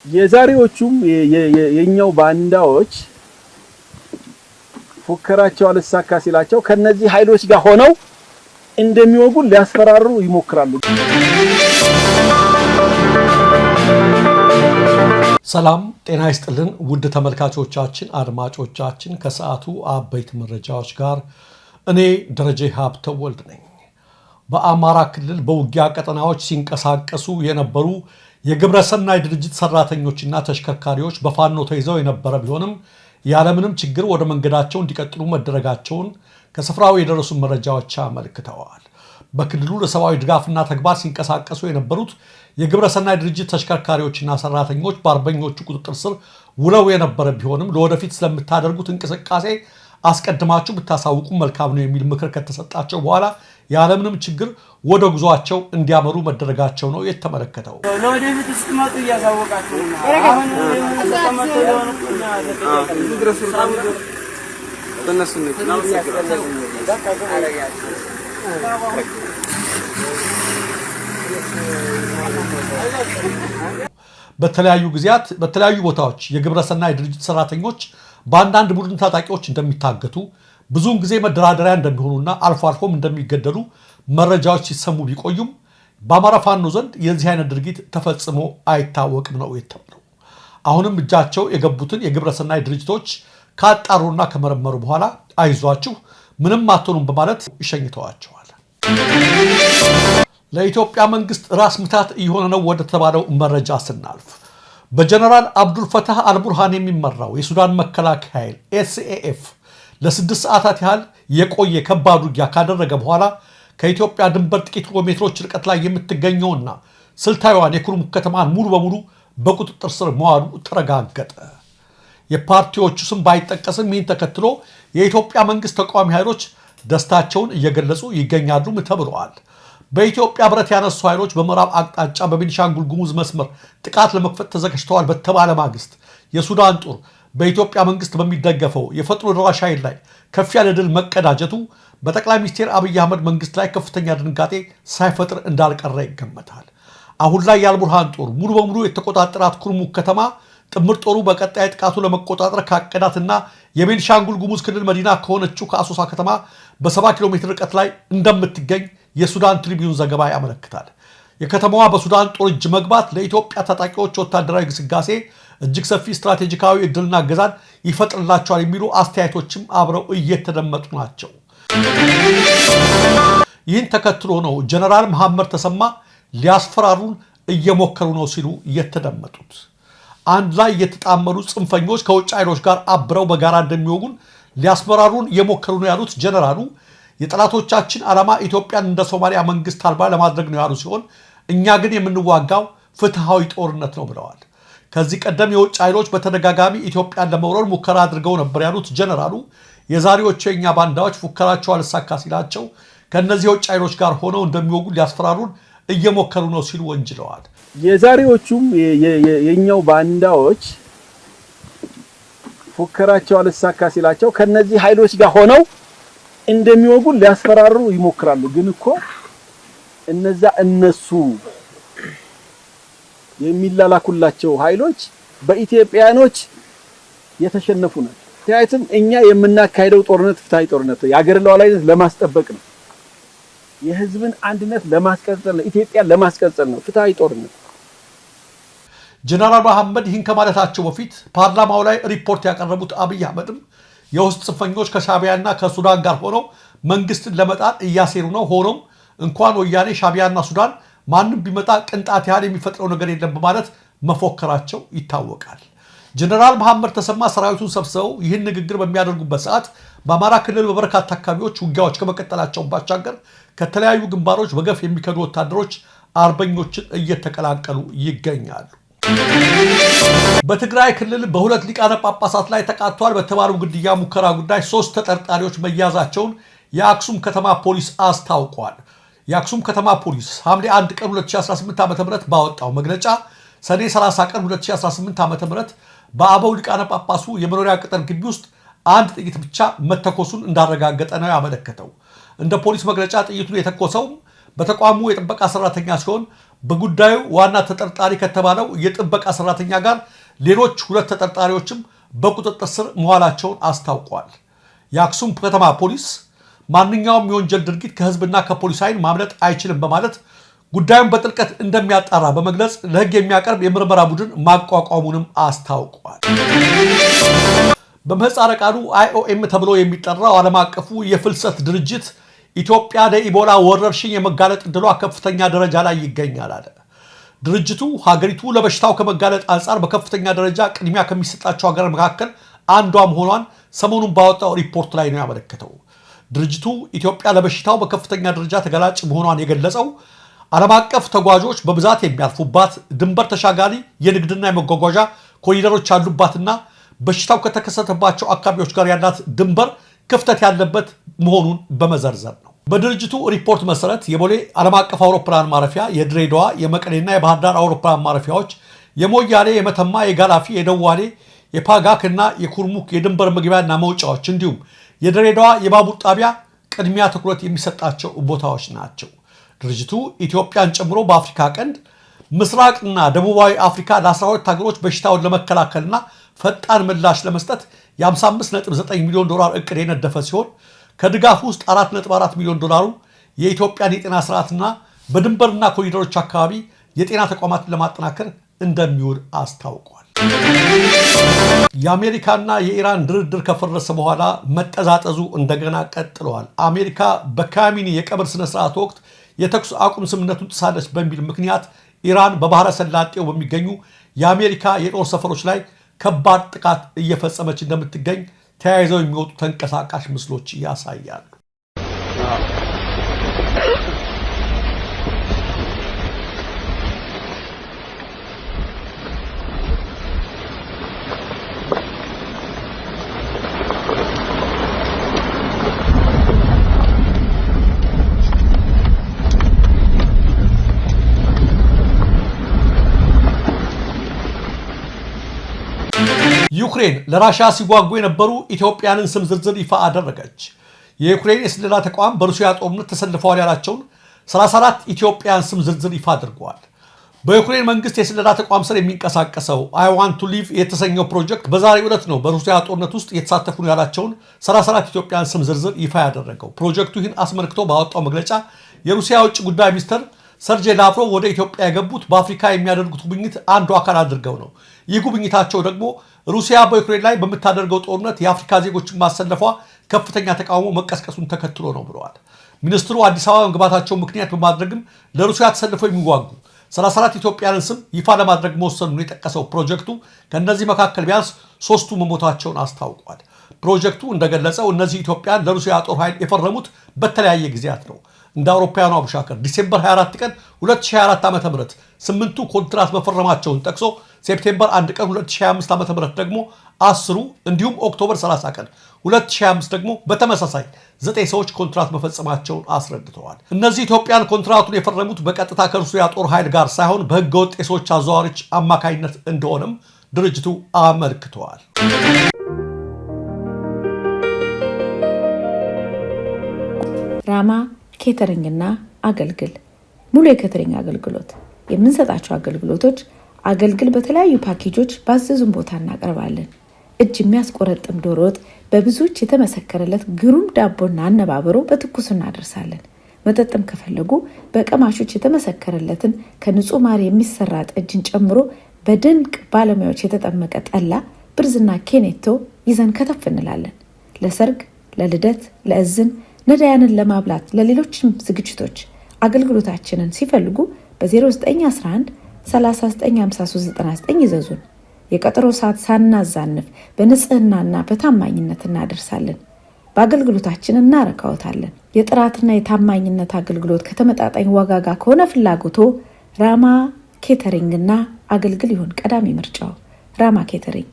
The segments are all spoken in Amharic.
የዛሬዎቹም የኛው ባንዳዎች ፉከራቸው አልሳካ ሲላቸው ከነዚህ ኃይሎች ጋር ሆነው እንደሚወጉ ሊያስፈራሩ ይሞክራሉ። ሰላም ጤና ይስጥልን ውድ ተመልካቾቻችን አድማጮቻችን፣ ከሰዓቱ አበይት መረጃዎች ጋር እኔ ደረጀ ሀብተወልድ ነኝ። በአማራ ክልል በውጊያ ቀጠናዎች ሲንቀሳቀሱ የነበሩ የግብረሰናይ ድርጅት ሰራተኞችና ተሽከርካሪዎች በፋኖ ተይዘው የነበረ ቢሆንም ያለምንም ችግር ወደ መንገዳቸው እንዲቀጥሉ መደረጋቸውን ከስፍራው የደረሱ መረጃዎች አመልክተዋል። በክልሉ ለሰብአዊ ድጋፍና ተግባር ሲንቀሳቀሱ የነበሩት የግብረሰናይ ድርጅት ተሽከርካሪዎችና ሰራተኞች በአርበኞቹ ቁጥጥር ስር ውለው የነበረ ቢሆንም ለወደፊት ስለምታደርጉት እንቅስቃሴ አስቀድማችሁ ብታሳውቁ መልካም ነው የሚል ምክር ከተሰጣቸው በኋላ ያለምንም ችግር ወደ ጉዟቸው እንዲያመሩ መደረጋቸው ነው የተመለከተው። ለወደፊት ስትመጡ እያሳወቃችሁ ነው። አሁን ተቀመጡ በተለያዩ ጊዜያት በተለያዩ ቦታዎች የግብረሰናይ ድርጅት ሰራተኞች በአንዳንድ ቡድን ታጣቂዎች እንደሚታገቱ ብዙውን ጊዜ መደራደሪያ እንደሚሆኑና አልፎ አልፎም እንደሚገደሉ መረጃዎች ሲሰሙ ቢቆዩም በአማራ ፋኖ ዘንድ የዚህ አይነት ድርጊት ተፈጽሞ አይታወቅም ነው የተባለው። አሁንም እጃቸው የገቡትን የግብረሰናይ ድርጅቶች ካጣሩና ከመረመሩ በኋላ አይዟችሁ ምንም አትሆኑም በማለት ይሸኝተዋቸዋል። ለኢትዮጵያ መንግስት ራስ ምታት እየሆነ ነው ወደ ተባለው መረጃ ስናልፍ በጀነራል አብዱል ፈታህ አልቡርሃን የሚመራው የሱዳን መከላከያ ኃይል ኤስኤኤፍ ለ6 ሰዓታት ያህል የቆየ ከባድ ውጊያ ካደረገ በኋላ ከኢትዮጵያ ድንበር ጥቂት ኪሎ ሜትሮች ርቀት ላይ የምትገኘውና ስልታዊዋን የኩርሙክ ከተማን ሙሉ በሙሉ በቁጥጥር ስር መዋሉ ተረጋገጠ። የፓርቲዎቹ ስም ባይጠቀስም ይህን ተከትሎ የኢትዮጵያ መንግስት ተቃዋሚ ኃይሎች ደስታቸውን እየገለጹ ይገኛሉ ተብለዋል። በኢትዮጵያ ብረት ያነሱ ኃይሎች በምዕራብ አቅጣጫ በቤኒሻንጉል ጉሙዝ መስመር ጥቃት ለመክፈት ተዘጋጅተዋል በተባለ ማግስት የሱዳን ጦር በኢትዮጵያ መንግስት በሚደገፈው የፈጥኖ ደራሽ ኃይል ላይ ከፍ ያለ ድል መቀዳጀቱ በጠቅላይ ሚኒስትር አብይ አህመድ መንግስት ላይ ከፍተኛ ድንጋጤ ሳይፈጥር እንዳልቀረ ይገመታል። አሁን ላይ የአልቡርሃን ጦር ሙሉ በሙሉ የተቆጣጠራት ኩርሙክ ከተማ ጥምር ጦሩ በቀጣይ ጥቃቱ ለመቆጣጠር ካቀዳትና የቤኒሻንጉል ጉሙዝ ክልል መዲና ከሆነችው ከአሶሳ ከተማ በ70 ኪሎ ሜትር ርቀት ላይ እንደምትገኝ የሱዳን ትሪቢዩን ዘገባ ያመለክታል። የከተማዋ በሱዳን ጦር እጅ መግባት ለኢትዮጵያ ታጣቂዎች ወታደራዊ ግስጋሴ እጅግ ሰፊ ስትራቴጂካዊ እድልና እገዛን ይፈጥርላቸዋል የሚሉ አስተያየቶችም አብረው እየተደመጡ ናቸው። ይህን ተከትሎ ነው ጀነራል መሐመድ ተሰማ ሊያስፈራሩን እየሞከሩ ነው ሲሉ የተደመጡት። አንድ ላይ የተጣመሩ ጽንፈኞች ከውጭ ኃይሎች ጋር አብረው በጋራ እንደሚወጉን ሊያስፈራሩን እየሞከሩ ነው ያሉት ጀነራሉ የጠላቶቻችን ዓላማ ኢትዮጵያን እንደ ሶማሊያ መንግስት አልባ ለማድረግ ነው ያሉ ሲሆን እኛ ግን የምንዋጋው ፍትሃዊ ጦርነት ነው ብለዋል። ከዚህ ቀደም የውጭ ኃይሎች በተደጋጋሚ ኢትዮጵያን ለመውረር ሙከራ አድርገው ነበር ያሉት ጀነራሉ የዛሬዎቹ የኛ ባንዳዎች ፉከራቸው አልሳካ ሲላቸው ከነዚህ የውጭ ኃይሎች ጋር ሆነው እንደሚወጉ ሊያስፈራሩን እየሞከሩ ነው ሲሉ ወንጅለዋል። የዛሬዎቹም የኛው ባንዳዎች ፉከራቸው አልሳካ ሲላቸው ከነዚህ ኃይሎች ጋር ሆነው እንደሚወጉ ሊያስፈራሩ ይሞክራሉ። ግን እኮ እነሱ የሚላላኩላቸው ኃይሎች በኢትዮጵያኖች የተሸነፉ ናቸው። ታይትም እኛ የምናካሄደው ጦርነት ፍትሃዊ ጦርነት ነው። የሀገር ሉዓላዊነት ለማስጠበቅ ነው። የህዝብን አንድነት ለማስቀጠል ነው። ኢትዮጵያን ለማስቀጠል ነው ፍትሃዊ ጦርነት። ጀነራል መሐመድ ይህን ከማለታቸው በፊት ፓርላማው ላይ ሪፖርት ያቀረቡት አብይ አህመድም የውስጥ ጽንፈኞች ከሻቢያና ከሱዳን ጋር ሆነው መንግስትን ለመጣል እያሴሩ ነው። ሆኖም እንኳን ወያኔ ሻቢያና ሱዳን ማንም ቢመጣ ቅንጣት ያህል የሚፈጥረው ነገር የለም በማለት መፎከራቸው ይታወቃል። ጀነራል መሐመድ ተሰማ ሰራዊቱን ሰብስበው ይህን ንግግር በሚያደርጉበት ሰዓት በአማራ ክልል በበርካታ አካባቢዎች ውጊያዎች ከመቀጠላቸው ባሻገር ከተለያዩ ግንባሮች በገፍ የሚከዱ ወታደሮች አርበኞችን እየተቀላቀሉ ይገኛሉ። በትግራይ ክልል በሁለት ሊቃነ ጳጳሳት ላይ ተቃጥቷል በተባለው ግድያ ሙከራ ጉዳይ 3 ተጠርጣሪዎች መያዛቸውን የአክሱም ከተማ ፖሊስ አስታውቋል። የአክሱም ከተማ ፖሊስ ሐምሌ 1 ቀን 2018 ዓ.ም ባወጣው መግለጫ ሰኔ 30 ቀን 2018 ዓ.ም በአበው ሊቃነ ጳጳሱ የመኖሪያ ቅጥር ግቢ ውስጥ አንድ ጥይት ብቻ መተኮሱን እንዳረጋገጠ ነው ያመለከተው። እንደ ፖሊስ መግለጫ ጥይቱን የተኮሰው በተቋሙ የጥበቃ ሰራተኛ ሲሆን በጉዳዩ ዋና ተጠርጣሪ ከተባለው የጥበቃ ሰራተኛ ጋር ሌሎች 2 ተጠርጣሪዎችም በቁጥጥር ስር መዋላቸውን አስታውቋል። የአክሱም ከተማ ፖሊስ ማንኛውም የወንጀል ድርጊት ከህዝብና ከፖሊስ ኃይል ማምለጥ አይችልም በማለት ጉዳዩን በጥልቀት እንደሚያጣራ በመግለጽ ለህግ የሚያቀርብ የምርመራ ቡድን ማቋቋሙንም አስታውቋል። በምህጻረ ቃሉ IOM ተብሎ የሚጠራው ዓለም አቀፉ የፍልሰት ድርጅት ኢትዮጵያ ለኢቦላ ወረርሽኝ የመጋለጥ ዕድሏ ከፍተኛ ደረጃ ላይ ይገኛል አለ። ድርጅቱ ሀገሪቱ ለበሽታው ከመጋለጥ አንጻር በከፍተኛ ደረጃ ቅድሚያ ከሚሰጣቸው ሀገራት መካከል አንዷ መሆኗን ሰሞኑን ባወጣው ሪፖርት ላይ ነው ያመለከተው። ድርጅቱ ኢትዮጵያ ለበሽታው በከፍተኛ ደረጃ ተጋላጭ መሆኗን የገለጸው ዓለም አቀፍ ተጓዦች በብዛት የሚያልፉባት ድንበር ተሻጋሪ የንግድና የመጓጓዣ ኮሪደሮች ያሉባትና በሽታው ከተከሰተባቸው አካባቢዎች ጋር ያላት ድንበር ክፍተት ያለበት መሆኑን በመዘርዘር ነው። በድርጅቱ ሪፖርት መሰረት የቦሌ ዓለም አቀፍ አውሮፕላን ማረፊያ፣ የድሬዳዋ፣ የመቀሌና የባህር ዳር አውሮፕላን ማረፊያዎች፣ የሞያሌ፣ የመተማ፣ የጋላፊ፣ የደዋሌ፣ የፓጋክና የኩርሙክ የድንበር መግቢያና መውጫዎች እንዲሁም የድሬዳዋ የባቡር ጣቢያ ቅድሚያ ትኩረት የሚሰጣቸው ቦታዎች ናቸው። ድርጅቱ ኢትዮጵያን ጨምሮ በአፍሪካ ቀንድ ምስራቅና ደቡባዊ አፍሪካ ለ12 ሀገሮች በሽታውን ለመከላከልና ፈጣን ምላሽ ለመስጠት የ55.9 ሚሊዮን ዶላር እቅድ የነደፈ ሲሆን ከድጋፍ ውስጥ 4.4 ሚሊዮን ዶላሩ የኢትዮጵያን የጤና ስርዓትና በድንበርና ኮሪደሮች አካባቢ የጤና ተቋማትን ለማጠናከር እንደሚውል አስታውቋል። የአሜሪካና የኢራን ድርድር ከፈረሰ በኋላ መጠዛጠዙ እንደገና ቀጥለዋል። አሜሪካ በካሚኒ የቀብር ስነ ስርዓት ወቅት የተኩስ አቁም ስምምነቱን ጥሳለች በሚል ምክንያት ኢራን በባህረ ሰላጤው በሚገኙ የአሜሪካ የጦር ሰፈሮች ላይ ከባድ ጥቃት እየፈጸመች እንደምትገኝ ተያይዘው የሚወጡ ተንቀሳቃሽ ምስሎች ያሳያሉ። ዩክሬን ለራሻ ሲጓጉ የነበሩ ኢትዮጵያንን ስም ዝርዝር ይፋ አደረገች። የዩክሬን የስለላ ተቋም በሩሲያ ጦርነት ተሰልፈዋል ያላቸውን 34 ኢትዮጵያን ስም ዝርዝር ይፋ አድርገዋል። በዩክሬን መንግስት የስለላ ተቋም ስር የሚንቀሳቀሰው I want to live የተሰኘው ፕሮጀክት በዛሬው ዕለት ነው በሩሲያ ጦርነት ውስጥ የተሳተፉ ያላቸውን 34 ኢትዮጵያን ስም ዝርዝር ይፋ ያደረገው። ፕሮጀክቱ ይህን አስመልክቶ ባወጣው መግለጫ የሩሲያ ውጭ ጉዳይ ሚኒስትር ሰርጄይ ላቭሮቭ ወደ ኢትዮጵያ የገቡት በአፍሪካ የሚያደርጉት ጉብኝት አንዱ አካል አድርገው ነው። ይህ ጉብኝታቸው ደግሞ ሩሲያ በዩክሬን ላይ በምታደርገው ጦርነት የአፍሪካ ዜጎችን ማሰለፏ ከፍተኛ ተቃውሞ መቀስቀሱን ተከትሎ ነው ብለዋል። ሚኒስትሩ አዲስ አበባ መግባታቸው ምክንያት በማድረግም ለሩሲያ ተሰልፈው የሚዋጉ 34 ኢትዮጵያንን ስም ይፋ ለማድረግ መወሰኑን የጠቀሰው ፕሮጀክቱ ከእነዚህ መካከል ቢያንስ 3ቱ መሞታቸውን አስታውቋል። ፕሮጀክቱ እንደገለጸው እነዚህ ኢትዮጵያን ለሩሲያ ጦር ኃይል የፈረሙት በተለያየ ጊዜያት ነው። እንደ አውሮፓውያኑ አቡሻከር ዲሴምበር 24 ቀን 2024 ዓ.ም 8ቱ ኮንትራት መፈረማቸውን ጠቅሶ ሴፕቴምበር 1 ቀን 2025 ዓ.ም ደግሞ 10ሩ እንዲሁም ኦክቶበር 30 ቀን 2025 ደግሞ በተመሳሳይ 9 ሰዎች ኮንትራት መፈጸማቸውን አስረድተዋል። እነዚህ ኢትዮጵያን ኮንትራቱን የፈረሙት በቀጥታ ከሩሲያ ጦር ኃይል ጋር ሳይሆን በህገወጥ የሰዎች አዘዋዋሪዎች አማካኝነት እንደሆነም ድርጅቱ አመልክተዋል። ራማ ኬተሪንግና አገልግል ሙሉ የኬተሪንግ አገልግሎት የምንሰጣቸው አገልግሎቶች አገልግል በተለያዩ ፓኬጆች ባዘዙን ቦታ እናቀርባለን። እጅ የሚያስቆረጥም ዶሮ ወጥ በብዙዎች የተመሰከረለት ግሩም ዳቦና አነባበሮ በትኩሱ እናደርሳለን። መጠጥም ከፈለጉ በቀማሾች የተመሰከረለትን ከንጹህ ማር የሚሰራ ጠጅን ጨምሮ በድንቅ ባለሙያዎች የተጠመቀ ጠላ፣ ብርዝና ኬኔቶ ይዘን ከተፍ እንላለን። ለሰርግ፣ ለልደት፣ ለእዝን ነዳያንን ለማብላት ለሌሎችም ዝግጅቶች አገልግሎታችንን ሲፈልጉ በ0911 395399 ይዘዙን። የቀጠሮ ሰዓት ሳናዛንፍ በንጽህናና በታማኝነት እናደርሳለን። በአገልግሎታችን እናረካውታለን። የጥራትና የታማኝነት አገልግሎት ከተመጣጣኝ ዋጋ ጋር ከሆነ ፍላጎቶ ራማ ኬተሪንግና አገልግል ይሁን ቀዳሚ ምርጫው። ራማ ኬተሪንግ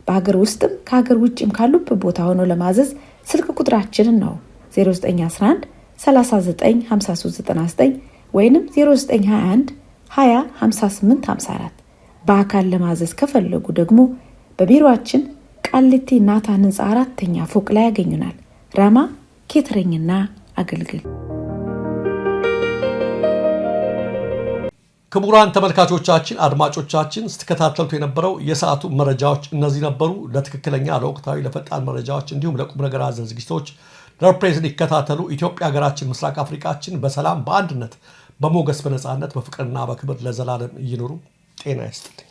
በሀገር ውስጥም ከሀገር ውጭም ካሉበት ቦታ ሆኖ ለማዘዝ ስልክ ቁጥራችንን ነው 0911 395399 ወይንም 0921 20 58 54። በአካል ለማዘዝ ከፈለጉ ደግሞ በቢሮአችን ቃሊቲ ናታን ህንፃ 4ኛ ፎቅ ላይ ያገኙናል። ራማ ኬተሪንግና አገልግል። ክቡራን ተመልካቾቻችን፣ አድማጮቻችን ስትከታተሉት የነበረው የሰዓቱ መረጃዎች እነዚህ ነበሩ። ለትክክለኛ ለወቅታዊ ለፈጣን መረጃዎች እንዲሁም ለቁም ነገር አዘል ዝግጅቶች ለፕሬዝን ይከታተሉ። ኢትዮጵያ ሀገራችን፣ ምስራቅ አፍሪካችን በሰላም በአንድነት በሞገስ በነጻነት በፍቅርና በክብር ለዘላለም ይኑሩ። ጤና ይስጥልኝ።